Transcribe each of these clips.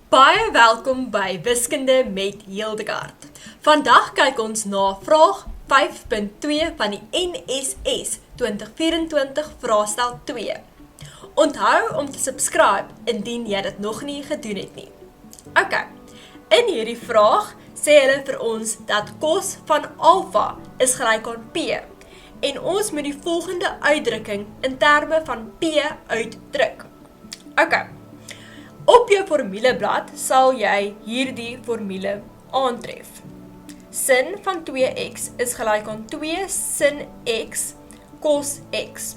Baie welkom by Wiskunde met Hildegard. Vandag kyk ons na vraag 5.2 van die NSS 2024 vraestel 2. Onthou om te subscribe indien jy dit nog nie gedoen het nie. Ok, in hierdie vraag sê hulle vir ons dat cos van alpha is gelyk aan P en ons moet die volgende uitdrukking in terme van P uitdruk. Ok, op jou formuleblad sal jy hierdie formule aantref. Sin van 2x is gelyk aan 2 sin x cos x.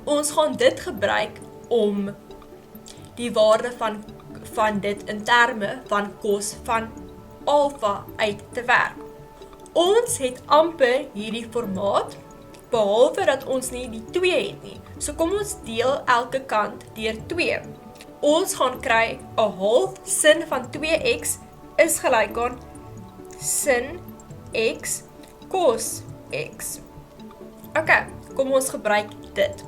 Ons gaan dit gebruik om die waarde van dit in terme van cos van alpha uit te werk. Ons het amper hierdie formaat, behalwe dat ons nie die 2 het nie. So kom ons deel elke kant deur 2. Ons gaan kry 'n half sin van 2x is gelyk aan sin x cos x. Ok, kom ons gebruik dit.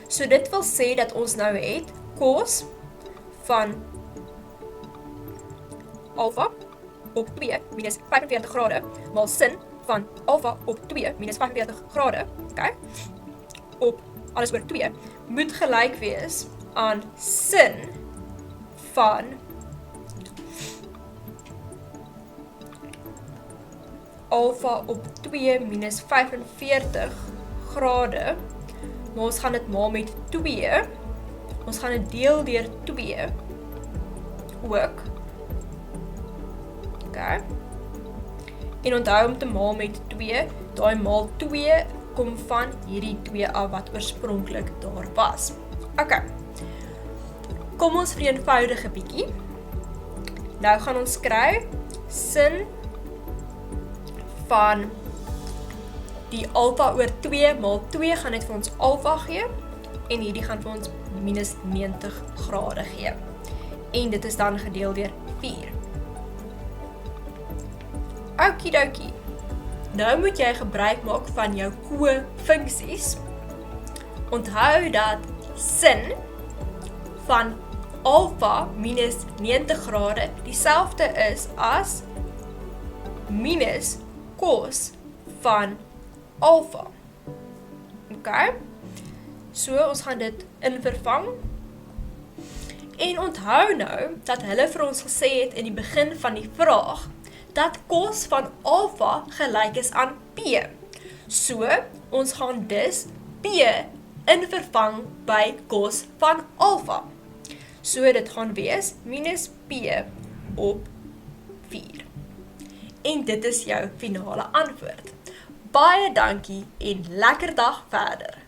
So dit wil sê dat ons nou het cos van alpha op 2 minus 45 grade maal sin van alpha op 2 minus 45 grade, okay, op alles oor 2, moet gelyk wees aan sin van alpha op 2 minus 45 grade, maar ons gaan dit maal met 2, ons gaan dit deel deur 2, ook, okay, en onthou om te maal met 2, daai maal 2 kom van hierdie 2 af wat oorspronklik daar was. Ok, kom ons vereenvoudig 'n bietjie. Nou gaan ons kry sin van die alpha oor 2 maal 2 gaan dit vir ons alpha gee en hierdie gaan vir ons minus 90 grade gee. En dit is dan gedeel deur 4. Okidokie. Nou moet jy gebruik maak van jou kofunksies. Onthou dat sin van alpha minus 90 grade dieselfde is as minus cos van alpha. Ok, so ons gaan dit invervang. En onthou nou dat hulle vir ons gesê het in die begin van die vraag dat cos van alpha gelyk is aan P. So, ons gaan dus P invervang by cos van alpha. So, dit gaan wees minus P op 4. En dit is jou finale antwoord. Baie dankie en lekker dag verder.